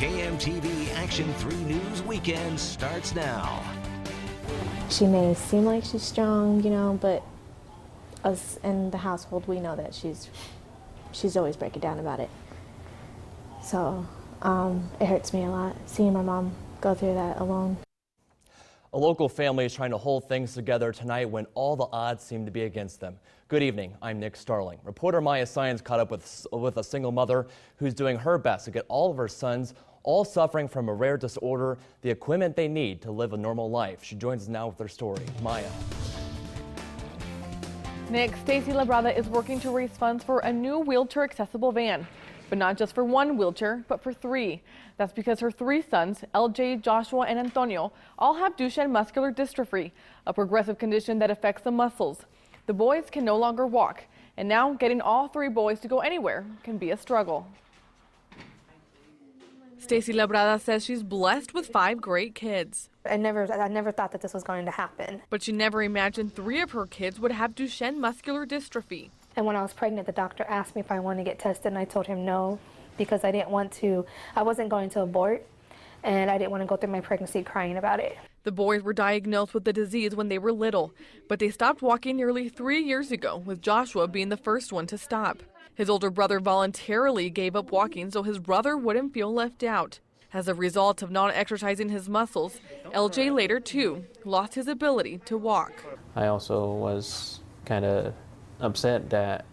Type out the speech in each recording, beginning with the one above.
KMTV Action 3 News Weekend starts now. She may seem like she's strong, but us in the household, we know that she's always breaking down about it. So it hurts me a lot seeing my mom go through that alone. A local family is trying to hold things together tonight when all the odds seem to be against them. Good evening, I'm Nick Starling. Reporter Maya Science caught up with a single mother who's doing her best to get all of her sons, all suffering from a rare disorder, the equipment they need to live a normal life. She joins us now with her story. Maya. Nick, Stacy Labrada is working to raise funds for a new wheelchair-accessible van. But not just for one wheelchair, but for three. That's because her three sons, LJ, Joshua, and Antonio, all have Duchenne muscular dystrophy, a progressive condition that affects the muscles. The boys can no longer walk, and now getting all three boys to go anywhere can be a struggle. Stacy Labrada says she's blessed with 5 great kids. I never thought that this was going to happen. But she never imagined 3 of her kids would have Duchenne muscular dystrophy. And when I was pregnant, the doctor asked me if I wanted to get tested, and I told him no, because I wasn't going to abort, and I didn't want to go through my pregnancy crying about it. The boys were diagnosed with the disease when they were little, but they stopped walking nearly 3 years ago, with Joshua being the first one to stop. His older brother voluntarily gave up walking so his brother wouldn't feel left out. As a result of not exercising his muscles, LJ later, too, lost his ability to walk. I also was kind of upset that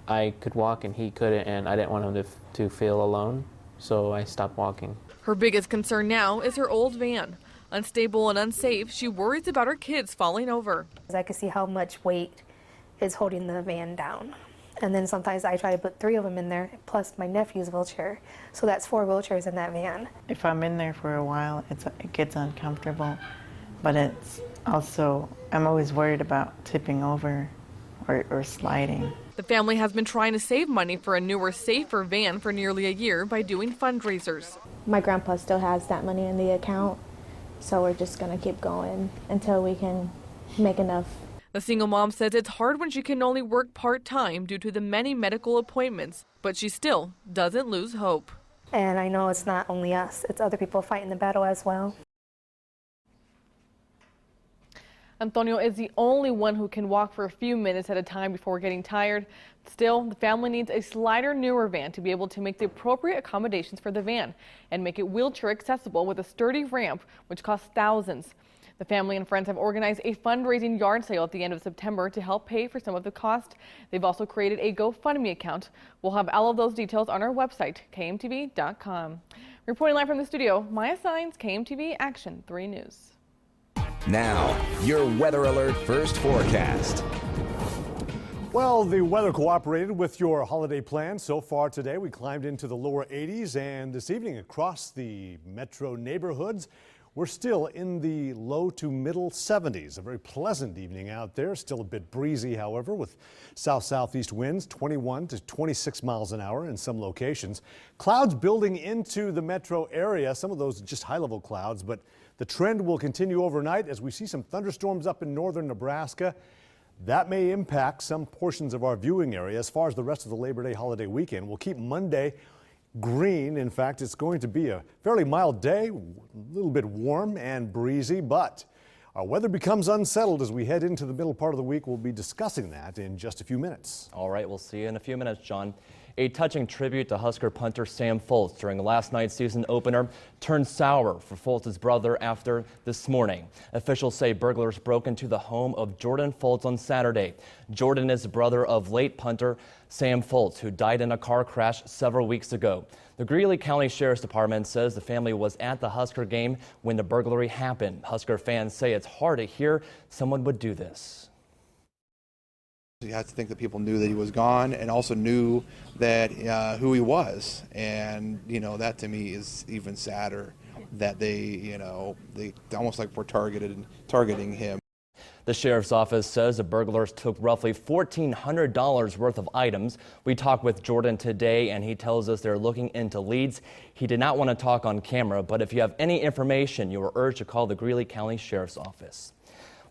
I could walk and he couldn't, and I didn't want him to feel alone, so I stopped walking. Her biggest concern now is her old van. Unstable and unsafe, she worries about her kids falling over. I could see how much weight is holding the van down. And then sometimes I try to put 3 of them in there, plus my nephew's wheelchair. So that's 4 wheelchairs in that van. If I'm in there for a while, it gets uncomfortable. But it's also, I'm always worried about tipping over or sliding. The family has been trying to save money for a newer, safer van for nearly a year by doing fundraisers. My grandpa still has that money in the account, so we're just going to keep going until we can make enough. The single mom says it's hard when she can only work part-time due to the many medical appointments, but she still doesn't lose hope. And I know it's not only us, it's other people fighting the battle as well. Antonio is the only one who can walk for a few minutes at a time before getting tired. Still, the family needs a slighter, newer van to be able to make the appropriate accommodations for the van and make it wheelchair accessible with a sturdy ramp, which costs thousands. The family and friends have organized a fundraising yard sale at the end of September to help pay for some of the cost. They've also created a GoFundMe account. We'll have all of those details on our website, KMTV.com. Reporting live from the studio, Maya Science, KMTV Action 3 News. Now, your Weather Alert First Forecast. Well, the weather cooperated with your holiday plans so far today. We climbed into the lower 80s, and this evening across the metro neighborhoods, we're still in the low to middle 70s. A very pleasant evening out there. Still a bit breezy, however, with south-southeast winds 21 to 26 miles an hour in some locations. Clouds building into the metro area. Some of those just high-level clouds, but the trend will continue overnight as we see some thunderstorms up in northern Nebraska. That may impact some portions of our viewing area. As far as the rest of the Labor Day holiday weekend, we'll keep Monday green. In fact, it's going to be a fairly mild day, a little bit warm and breezy, but our weather becomes unsettled as we head into the middle part of the week. We'll be discussing that in just a few minutes. All right, we'll see you in a few minutes, John. A touching tribute to Husker punter Sam Foltz during last night's season opener turned sour for Foltz' brother after this morning. Officials say burglars broke into the home of Jordan Foltz on Saturday. Jordan is the brother of late punter Sam Foltz, who died in a car crash several weeks ago. The Greeley County Sheriff's Department says the family was at the Husker game when the burglary happened. Husker fans say it's hard to hear someone would do this. You have to think that people knew that he was gone and also knew that who he was, and that to me is even sadder, that they almost like were targeting him. The sheriff's office says the burglars took roughly $1,400 worth of items. We talked with Jordan today, and he tells us they're looking into leads. He did not want to talk on camera, but if you have any information, you are urged to call the Greeley County Sheriff's Office.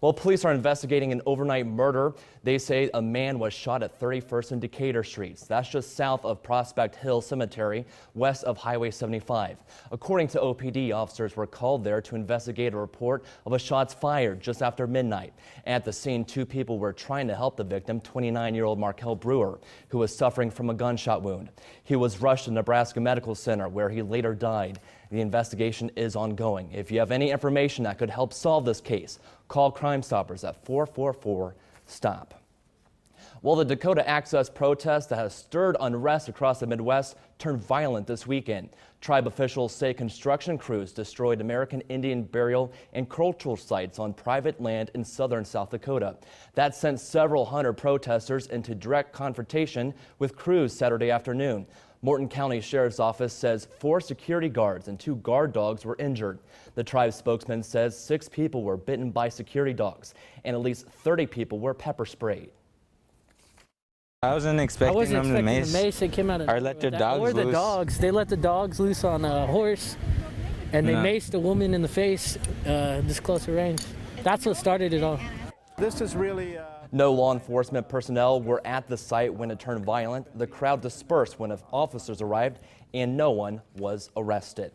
Well, police are investigating an overnight murder. They say a man was shot at 31st and Decatur Streets. That's just south of Prospect Hill Cemetery, west of Highway 75. According to OPD, officers were called there to investigate a report of a shots fired just after midnight. At the scene, 2 people were trying to help the victim, 29-year-old Markel Brewer, who was suffering from a gunshot wound. He was rushed to Nebraska Medical Center, where he later died. The investigation is ongoing. If you have any information that could help solve this case, call Crime Stoppers at 444-STOP. Well, the Dakota Access protest that has stirred unrest across the Midwest turned violent this weekend. Tribe officials say construction crews destroyed American Indian burial and cultural sites on private land in southern South Dakota. That sent several hundred protesters into direct confrontation with crews Saturday afternoon. Morton County Sheriff's Office says 4 security guards and 2 guard dogs were injured. The tribe spokesman says 6 people were bitten by security dogs and at least 30 people were pepper sprayed. I wasn't expecting them to mace. They came out of or let their dogs or the loose. dogs. They let the dogs loose on a horse, and they maced a woman in the face this close to range. That's what started it all. This is really... No law enforcement personnel were at the site when it turned violent. The crowd dispersed when officers arrived, and no one was arrested.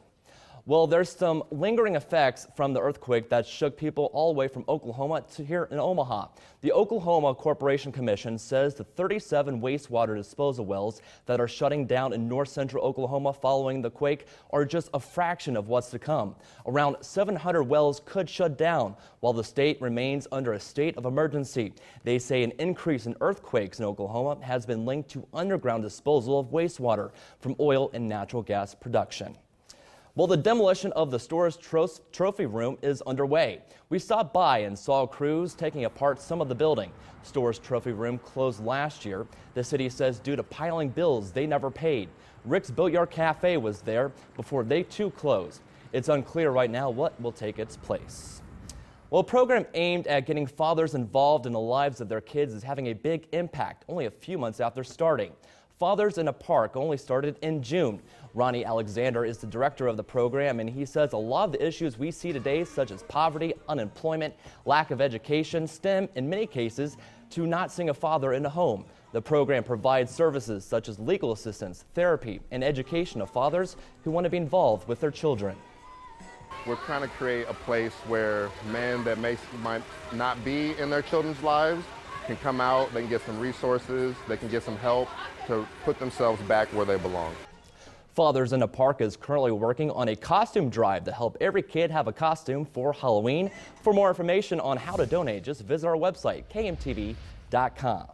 Well, there's some lingering effects from the earthquake that shook people all the way from Oklahoma to here in Omaha. The Oklahoma Corporation Commission says the 37 wastewater disposal wells that are shutting down in north central Oklahoma following the quake are just a fraction of what's to come. Around 700 wells could shut down while the state remains under a state of emergency. They say an increase in earthquakes in Oklahoma has been linked to underground disposal of wastewater from oil and natural gas production. Well, the demolition of the store's trophy room is underway. We stopped by and saw crews taking apart some of the building. Store's trophy room closed last year. The city says due to piling bills they never paid. Rick's Boatyard Cafe was there before they too closed. It's unclear right now what will take its place. Well, a program aimed at getting fathers involved in the lives of their kids is having a big impact only a few months after starting. Fathers in a Park only started in June. Ronnie Alexander is the director of the program, and he says a lot of the issues we see today, such as poverty, unemployment, lack of education, stem, in many cases, to not seeing a father in the home. The program provides services such as legal assistance, therapy, and education of fathers who want to be involved with their children. We're trying to create a place where men that might not be in their children's lives can come out, they can get some resources, they can get some help to put themselves back where they belong. Fathers in a Park is currently working on a costume drive to help every kid have a costume for Halloween. For more information on how to donate, just visit our website, KMTV.com.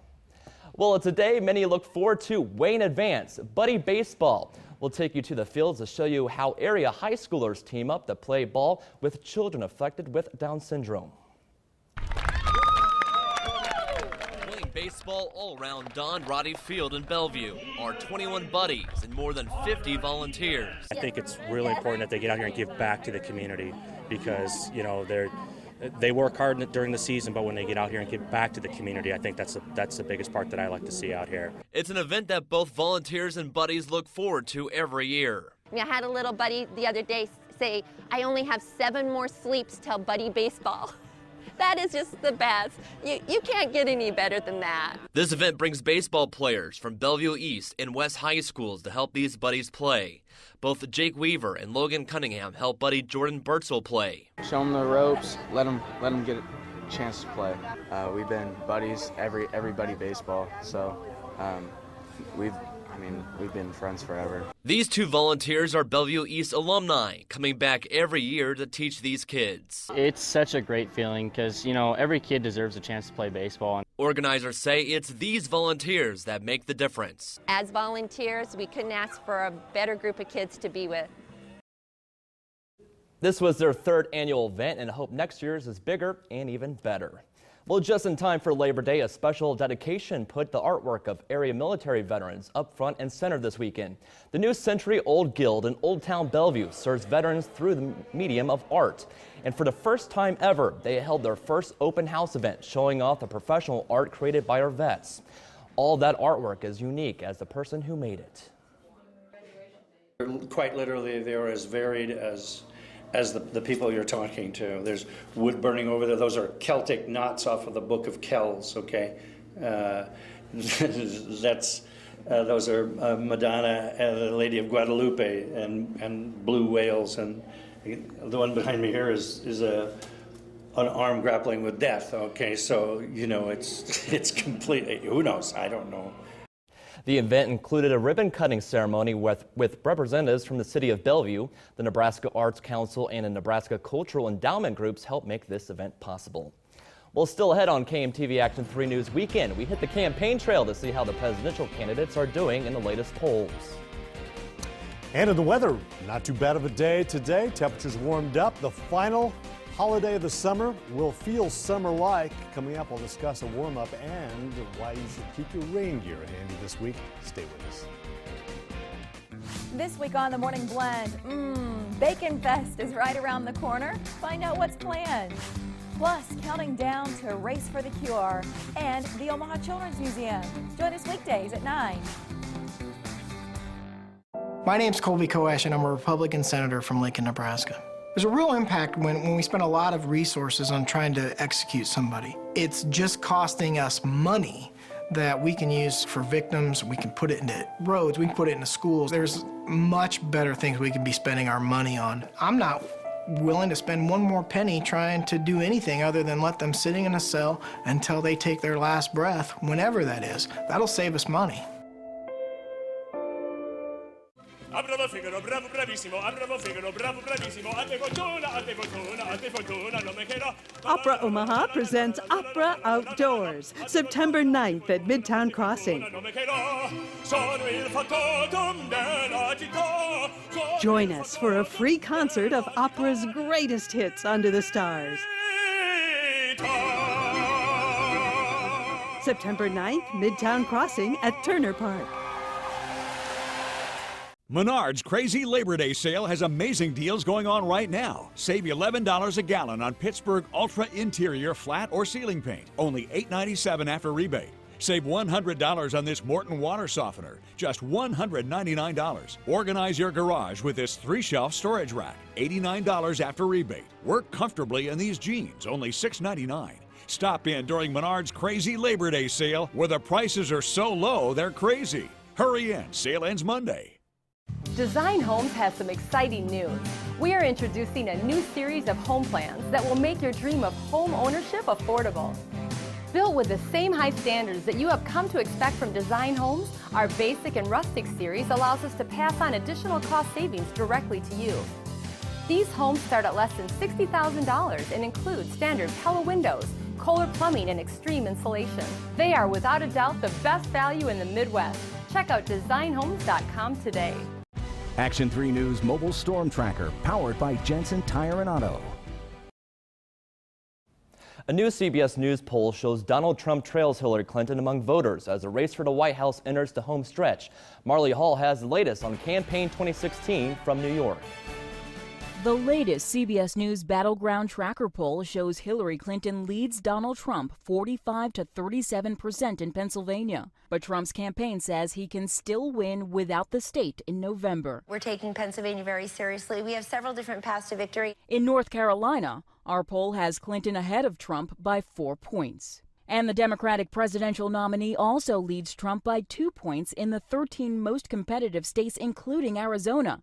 Well, it's a day many look forward to way in advance. Buddy Baseball. We'll take you to the fields to show you how area high schoolers team up to play ball with children afflicted with Down syndrome. Baseball all around Don Roddy Field in Bellevue are 21 buddies and more than 50 volunteers. I think it's really important that they get out here and give back to the community because, you know, they work hard during the season, but when they get out here and give back to the community, I think that's the biggest part that I like to see out here. It's an event that both volunteers and buddies look forward to every year. I had a little buddy the other day say, I only have 7 more sleeps till Buddy Baseball. That is just the best. You can't get any better than that. This event brings baseball players from Bellevue East and West High Schools to help these buddies play. Both Jake Weaver and Logan Cunningham help buddy Jordan Bertzel play. Show them the ropes, let them get a chance to play. We've been buddies every Buddy Baseball, so we've been friends forever. These 2 volunteers are Bellevue East alumni, coming back every year to teach these kids. It's such a great feeling because, you know, every kid deserves a chance to play baseball. Organizers say it's these volunteers that make the difference. As volunteers, we couldn't ask for a better group of kids to be with. This was their 3rd annual event, and I hope next year's is bigger and even better. Well, just in time for Labor Day, a special dedication put the artwork of area military veterans up front and center this weekend. The new century-old guild in Old Town Bellevue serves veterans through the medium of art. And for the first time ever, they held their first open house event, showing off the professional art created by our vets. All that artwork is unique as the person who made it. Quite literally, they are as varied as as the people you're talking to. There's wood burning over there. Those are Celtic knots off of the Book of Kells, okay? Those are Madonna, the Lady of Guadalupe, and blue whales, and the one behind me here is an arm grappling with death. Okay, so you know it's completely. Who knows? I don't know. The event included a ribbon cutting ceremony with representatives from the city of Bellevue. The Nebraska Arts Council and the Nebraska Cultural Endowment groups helped make this event possible. Well, still ahead on KMTV Action 3 News Weekend, we hit the campaign trail to see how the presidential candidates are doing in the latest polls. And in the weather, not too bad of a day today. Temperatures warmed up. The final holiday of the summer will feel summer-like. Coming up, we'll discuss a warm-up and why you should keep your rain gear handy this week. Stay with us. This week on The Morning Blend, Bacon Fest is right around the corner. Find out what's planned. Plus, counting down to Race for the Cure and the Omaha Children's Museum. Join us weekdays at 9. My name's Colby Koash, and I'm a Republican senator from Lincoln, Nebraska. There's a real impact when we spend a lot of resources on trying to execute somebody. It's just costing us money that we can use for victims. We can put it into roads, we can put it into schools. There's much better things we can be spending our money on. I'm not willing to spend one more penny trying to do anything other than let them sitting in a cell until they take their last breath, whenever that is. That'll save us money. Opera Omaha presents Opera Outdoors, September 9th at Midtown Crossing. Join us for a free concert of opera's greatest hits under the stars. September 9th, Midtown Crossing at Turner Park. Menard's Crazy Labor Day sale has amazing deals going on right now. Save $11 a gallon on Pittsburgh Ultra Interior flat or ceiling paint, only $8.97 after rebate. Save $100 on this Morton water softener, just $199. Organize your garage with this 3-shelf storage rack, $89 after rebate. Work comfortably in these jeans, only $6.99. Stop in during Menard's Crazy Labor Day sale, where the prices are so low they're crazy. Hurry in, sale ends Monday. Design Homes has some exciting news. We are introducing a new series of home plans that will make your dream of home ownership affordable. Built with the same high standards that you have come to expect from Design Homes, our Basic and Rustic series allows us to pass on additional cost savings directly to you. These homes start at less than $60,000 and include standard Pella windows, Kohler plumbing, and extreme insulation. They are without a doubt the best value in the Midwest. Check out designhomes.com today. Action 3 News Mobile Storm Tracker, powered by Jensen Tire and Auto. A new CBS News poll shows Donald Trump trails Hillary Clinton among voters as the race for the White House enters the home stretch. Marley Hall has the latest on Campaign 2016 from New York. The latest CBS News Battleground Tracker poll shows Hillary Clinton leads Donald Trump 45 to 37% in Pennsylvania. But Trump's campaign says he can still win without the state in November. We're taking Pennsylvania very seriously. We have several different paths to victory. In North Carolina, our poll has Clinton ahead of Trump by 4 points. And the Democratic presidential nominee also leads Trump by 2 points in the 13 most competitive states, including Arizona.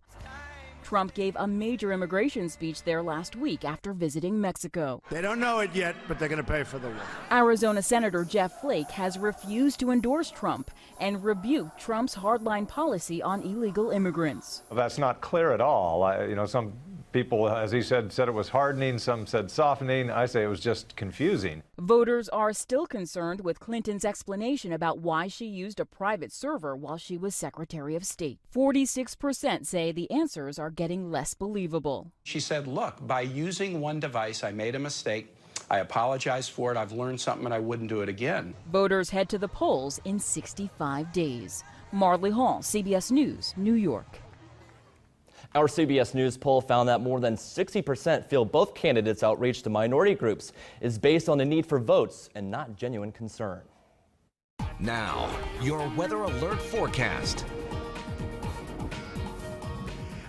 Trump gave a major immigration speech there last week after visiting Mexico. They don't know it yet, but they're going to pay for the war. Arizona Senator Jeff Flake has refused to endorse Trump and rebuked Trump's hardline policy on illegal immigrants. That's not clear at all. Some people, as he said it was hardening. Some said softening. I say it was just confusing. Voters are still concerned with Clinton's explanation about why she used a private server while she was Secretary of State. 46% say the answers are getting less believable. She said, look, by using one device, I made a mistake. I apologize for it. I've learned something and I wouldn't do it again. Voters head to the polls in 65 days. Marley Hall, CBS News, New York. Our CBS News poll found that more than 60% feel both candidates' outreach to minority groups is based on the need for votes and not genuine concern. Now, your weather alert forecast.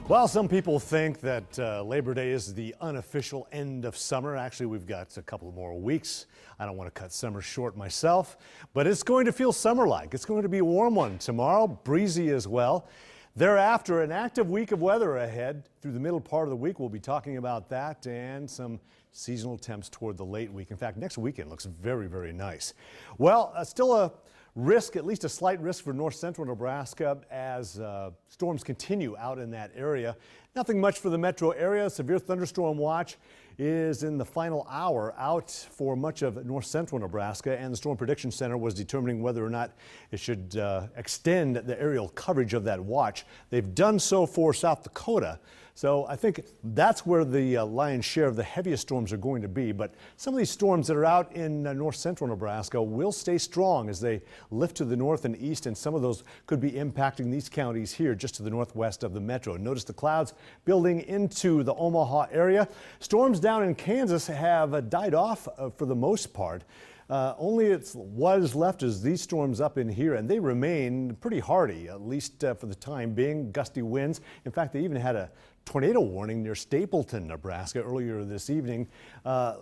Well, some people think that Labor Day is the unofficial end of summer. Actually, we've got a couple more weeks. I don't want to cut summer short myself, but it's going to feel summer-like. It's going to be a warm one tomorrow, breezy as well. Thereafter, an active week of weather ahead. Through the middle part of the week, we'll be talking about that and some seasonal temps toward the late week. In fact, next weekend looks very, very nice. Well, still a risk, at least a slight risk for north central Nebraska as storms continue out in that area. Nothing much for the metro area. Severe thunderstorm watch is in the final hour out for much of north central Nebraska, and the Storm Prediction Center was determining whether or not it should extend the aerial coverage of that watch. They've done so for South Dakota. So I think that's where the lion's share of the heaviest storms are going to be. But some of these storms that are out in north central Nebraska will stay strong as they lift to the north and east, and some of those could be impacting these counties here just to the northwest of the metro. Notice the clouds building into the Omaha area. Storms down in Kansas have died off for the most part. Only what is left is these storms up in here, and they remain pretty hardy, at least for the time being. Gusty winds. In fact, they even had a tornado warning near Stapleton, Nebraska earlier this evening.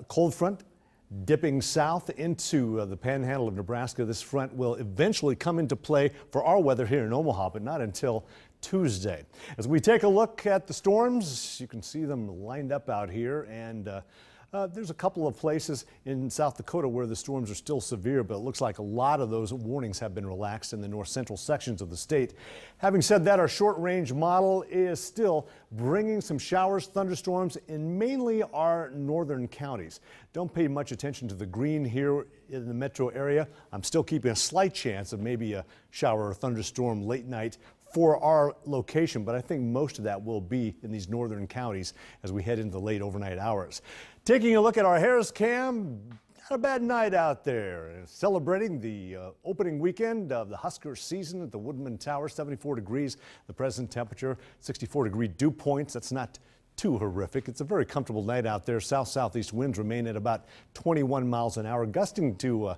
Cold front dipping south into the panhandle of Nebraska. This front will eventually come into play for our weather here in Omaha, but not until Tuesday. As we take a look at the storms, you can see them lined up out here, and there's a couple of places in South Dakota where the storms are still severe, but it looks like a lot of those warnings have been relaxed in the north central sections of the state. Having said that, our short range model is still bringing some showers, thunderstorms in mainly our northern counties. Don't pay much attention to the green here in the metro area. I'm still keeping a slight chance of maybe a shower or thunderstorm late night for our location, but I think most of that will be in these northern counties as we head into the late overnight hours. Taking a look at our Harris cam, not a bad night out there. Celebrating the opening weekend of the Husker season at the Woodman Tower, 74 degrees, the present temperature, 64-degree dew points. That's not too horrific. It's a very comfortable night out there. South-southeast winds remain at about 21 miles an hour, gusting to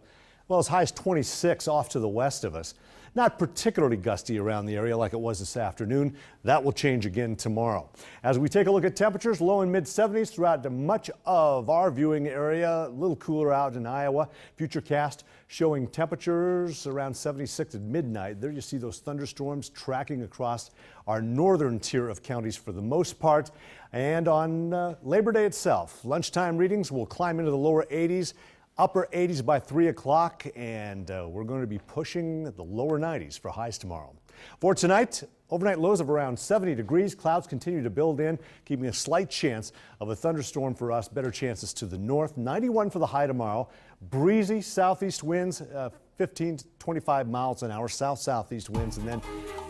well, as high as 26 off to the west of us. Not particularly gusty around the area like it was this afternoon. That will change again tomorrow. As we take a look at temperatures, low and mid 70s throughout much of our viewing area. A little cooler out in Iowa. Futurecast showing temperatures around 76 at midnight. There you see those thunderstorms tracking across our northern tier of counties for the most part. And on Labor Day itself, lunchtime readings will climb into the lower 80s. Upper 80s by 3 o'clock, and we're going to be pushing the lower 90s for highs tomorrow. For tonight, overnight lows of around 70 degrees. Clouds continue to build in, keeping a slight chance of a thunderstorm for us. Better chances to the north. 91 for the high tomorrow. Breezy southeast winds, 15 to 25 miles an hour. South-southeast winds. And then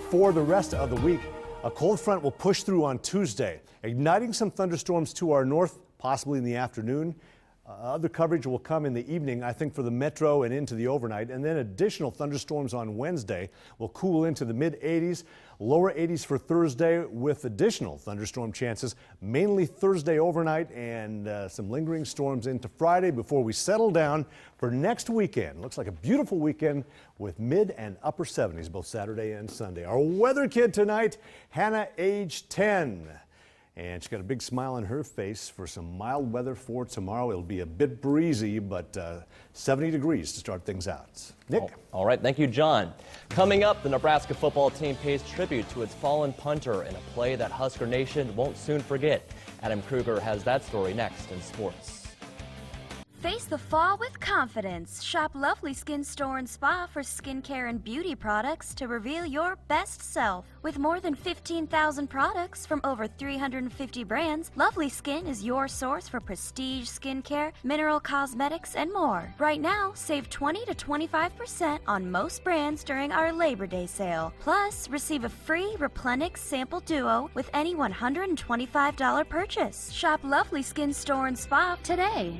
for the rest of the week, a cold front will push through on Tuesday, igniting some thunderstorms to our north, possibly in the afternoon. Other coverage will come in the evening, I think, for the metro and into the overnight. And then additional thunderstorms on Wednesday will cool into the mid-80s, lower 80s for Thursday with additional thunderstorm chances, mainly Thursday overnight and some lingering storms into Friday before we settle down for next weekend. Looks like a beautiful weekend with mid and upper 70s both Saturday and Sunday. Our weather kid tonight, Hannah, age 10. And she's got a big smile on her face for some mild weather for tomorrow. It'll be a bit breezy, but 70 degrees to start things out. Nick? All right, thank you, John. Coming up, the Nebraska football team pays tribute to its fallen punter in a play that Husker Nation won't soon forget. Adam Kruger has that story next in sports. Face the fall with confidence. Shop Lovely Skin Store and Spa for skincare and beauty products to reveal your best self. With more than 15,000 products from over 350 brands, Lovely Skin is your source for prestige skincare, mineral cosmetics, and more. Right now, save 20 to 25% on most brands during our Labor Day sale. Plus, receive a free Replenix sample duo with any $125 purchase. Shop Lovely Skin Store and Spa today.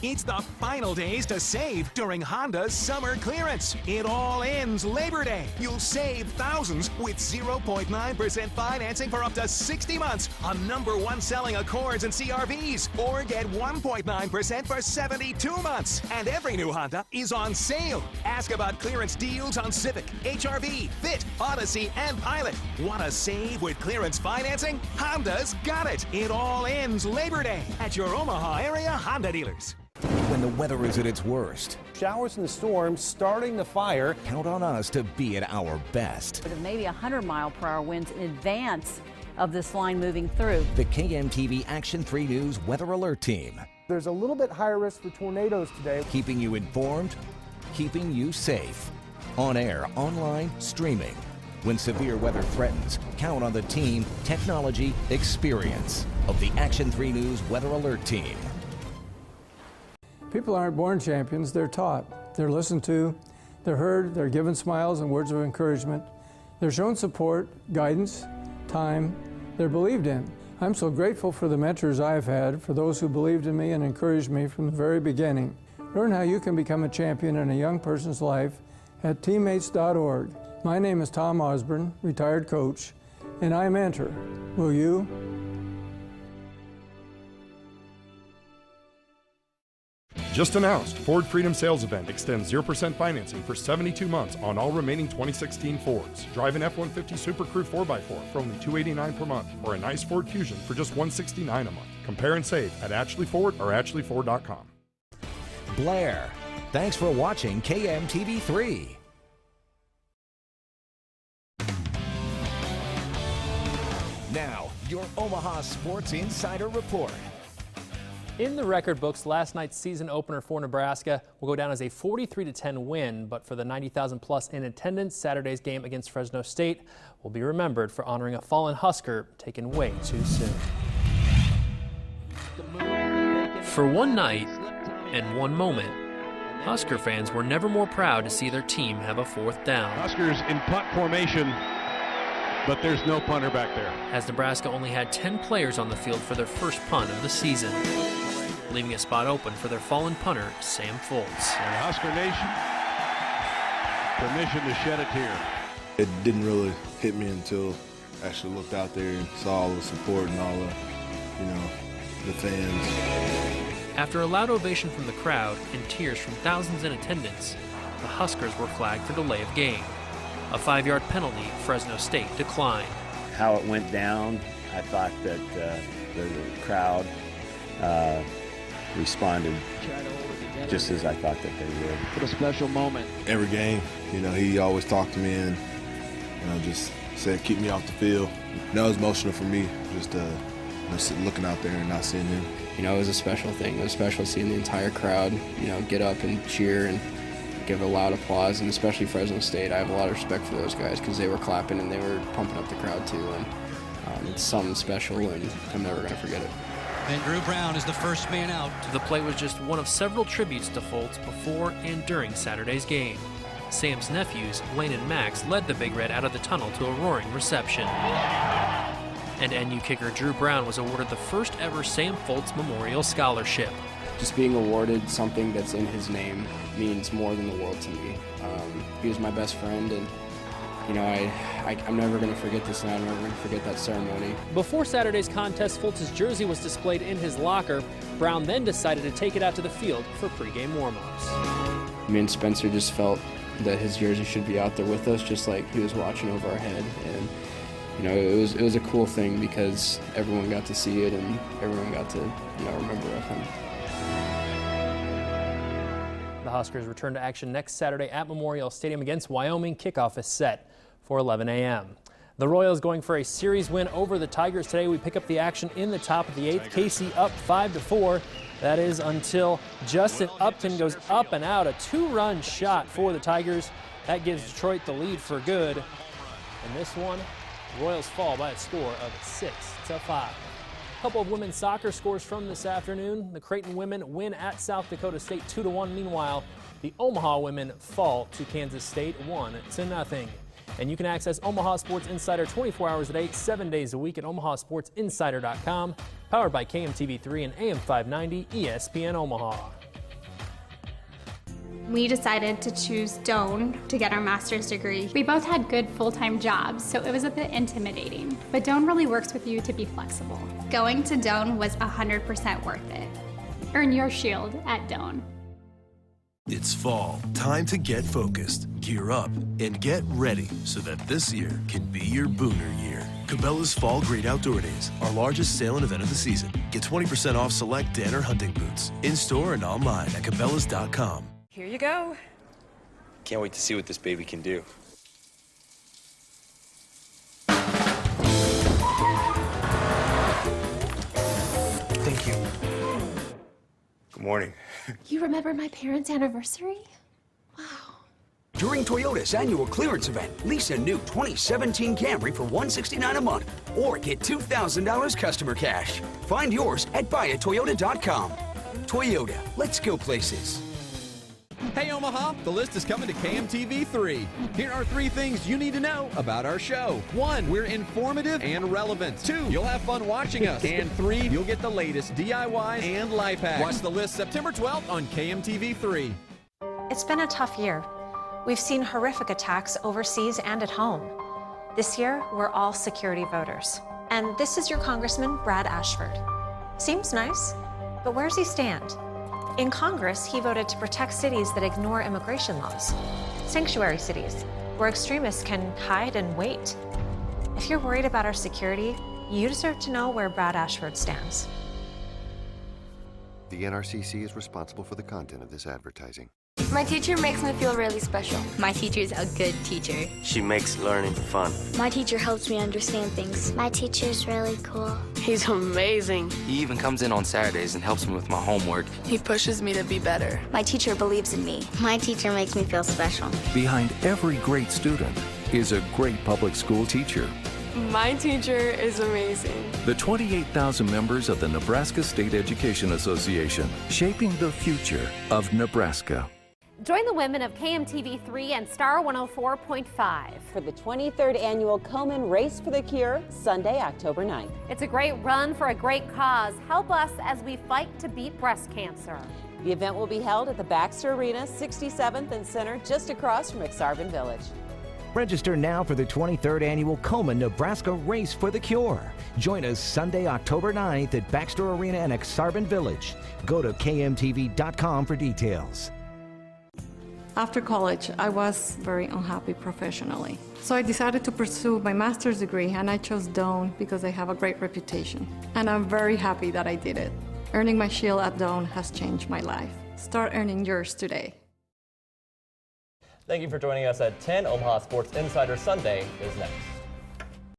It's the final days to save during Honda's summer clearance. It all ends Labor Day. You'll save thousands with 0.9% financing for up to 60 months on #1 selling Accords and CR-Vs, or get 1.9% for 72 months. And every new Honda is on sale. Ask about clearance deals on Civic, HR-V, Fit, Odyssey, and Pilot. Want to save with clearance financing? Honda's got it. It all ends Labor Day at your Omaha area Honda dealers. When the weather is at its worst, showers and storms starting the fire. Count on us to be at our best. Maybe 100-mile-per-hour winds in advance of this line moving through. The KMTV Action 3 News Weather Alert Team. There's a little bit higher risk for tornadoes today. Keeping you informed, keeping you safe. On air, online, streaming. When severe weather threatens, count on the team, technology, experience of the Action 3 News Weather Alert Team. People aren't born champions, they're taught. They're listened to, they're heard, they're given smiles and words of encouragement. They're shown support, guidance, time, they're believed in. I'm so grateful for the mentors I've had, for those who believed in me and encouraged me from the very beginning. Learn how you can become a champion in a young person's life at teammates.org. My name is Tom Osborne, retired coach, and I mentor. Will you? Just announced, Ford Freedom Sales Event extends 0% financing for 72 months on all remaining 2016 Fords. Drive an F-150 Super Crew 4x4 for only $289 per month, or a nice Ford Fusion for just $169 a month. Compare and save at Ashley Ford or ashleyford.com. Blair, thanks for watching KMTV-3. Now, your Omaha Sports Insider Report. In the record books, last night's season opener for Nebraska will go down as a 43-10 win, but for the 90,000 plus in attendance, Saturday's game against Fresno State will be remembered for honoring a fallen Husker taken way too soon. For one night and one moment, Husker fans were never more proud to see their team have a fourth down. Huskers in punt formation, but there's no punter back there. As Nebraska only had 10 players on the field for their first punt of the season, leaving a spot open for their fallen punter, Sam Foltz. And Husker Nation, permission to shed a tear. It didn't really hit me until I actually looked out there and saw all the support and all the, the fans. After a loud ovation from the crowd and tears from thousands in attendance, the Huskers were flagged for delay of game. A 5-yard penalty Fresno State declined. How it went down, I thought that the crowd responded just as I thought that they would. What a special moment. Every game, he always talked to me and just said, keep me off the field. That was emotional for me, just looking out there and not seeing him. It was a special thing. It was special seeing the entire crowd, get up and cheer and give a loud applause, and especially Fresno State. I have a lot of respect for those guys because they were clapping and they were pumping up the crowd too, and it's something special, and I'm never going to forget it. And Drew Brown is the first man out. The play was just one of several tributes to Foltz before and during Saturday's game. Sam's nephews, Lane and Max, led the Big Red out of the tunnel to a roaring reception. And NU kicker Drew Brown was awarded the first ever Sam Foltz Memorial Scholarship. Just being awarded something that's in his name means more than the world to me. He was my best friend, and I'm never going to forget this night. I'm never going to forget that ceremony. Before Saturday's contest, Foltz's jersey was displayed in his locker. Brown then decided to take it out to the field for pregame warm-ups. Me and Spencer just felt that his jersey should be out there with us, just like he was watching over our head. And it was a cool thing because everyone got to see it and everyone got to remember of him. The Huskers return to action next Saturday at Memorial Stadium against Wyoming. Kickoff is set for 11 a.m. The Royals going for a series win over the Tigers today. We pick up the action in the top of the 8th. Casey up 5-4. That is until Justin Upton goes up and out. A 2-run shot for the Tigers. That gives Detroit the lead for good. In this one, Royals fall by a score of 6-5. A couple of women's soccer scores from this afternoon. The Creighton women win at South Dakota State 2-1. Meanwhile, the Omaha women fall to Kansas State 1-0. And you can access Omaha Sports Insider 24 hours a day, 7 days a week at omahasportsinsider.com. Powered by KMTV-3 and AM 590 ESPN Omaha. We decided to choose Doane to get our master's degree. We both had good full-time jobs, so it was a bit intimidating. But Doane really works with you to be flexible. Going to Doane was 100% worth it. Earn your shield at Doane. It's fall. Time to get focused, gear up, and get ready so that this year can be your Booner year. Cabela's Fall Great Outdoor Days, our largest sale and event of the season. Get 20% off select Danner hunting boots, in-store and online at Cabela's.com. Here you go. Can't wait to see what this baby can do. Thank you. Good morning. You remember my parents' anniversary? During Toyota's annual clearance event, lease a new 2017 Camry for $169 a month or get $2,000 customer cash. Find yours at buyatoyota.com. Toyota, let's go places. Hey Omaha, the list is coming to KMTV-3. Here are 3 things you need to know about our show. 1, we're informative and relevant. 2, you'll have fun watching us. And 3, you'll get the latest DIYs and life hacks. Watch the list September 12th on KMTV-3. It's been a tough year. We've seen horrific attacks overseas and at home. This year, we're all security voters. And this is your Congressman, Brad Ashford. Seems nice, but where's he stand? In Congress, he voted to protect cities that ignore immigration laws, sanctuary cities, where extremists can hide and wait. If you're worried about our security, you deserve to know where Brad Ashford stands. The NRCC is responsible for the content of this advertising. My teacher makes me feel really special. My teacher's a good teacher. She makes learning fun. My teacher helps me understand things. My teacher's really cool. He's amazing. He even comes in on Saturdays and helps me with my homework. He pushes me to be better. My teacher believes in me. My teacher makes me feel special. Behind every great student is a great public school teacher. My teacher is amazing. The 28,000 members of the Nebraska State Education Association, shaping the future of Nebraska. Join the women of KMTV-3 and Star 104.5 for the 23rd annual Komen Race for the Cure, Sunday, October 9th. It's a great run for a great cause. Help us as we fight to beat breast cancer. The event will be held at the Baxter Arena, 67th and Center, just across from Exarban Village. Register now for the 23rd annual Komen, Nebraska Race for the Cure. Join us Sunday, October 9th at Baxter Arena and Exarban Village. Go to KMTV.com for details. After college, I was very unhappy professionally. So I decided to pursue my master's degree, and I chose Doane because I have a great reputation. And I'm very happy that I did it. Earning my shield at Doane has changed my life. Start earning yours today. Thank you for joining us at 10. Omaha Sports Insider Sunday is next.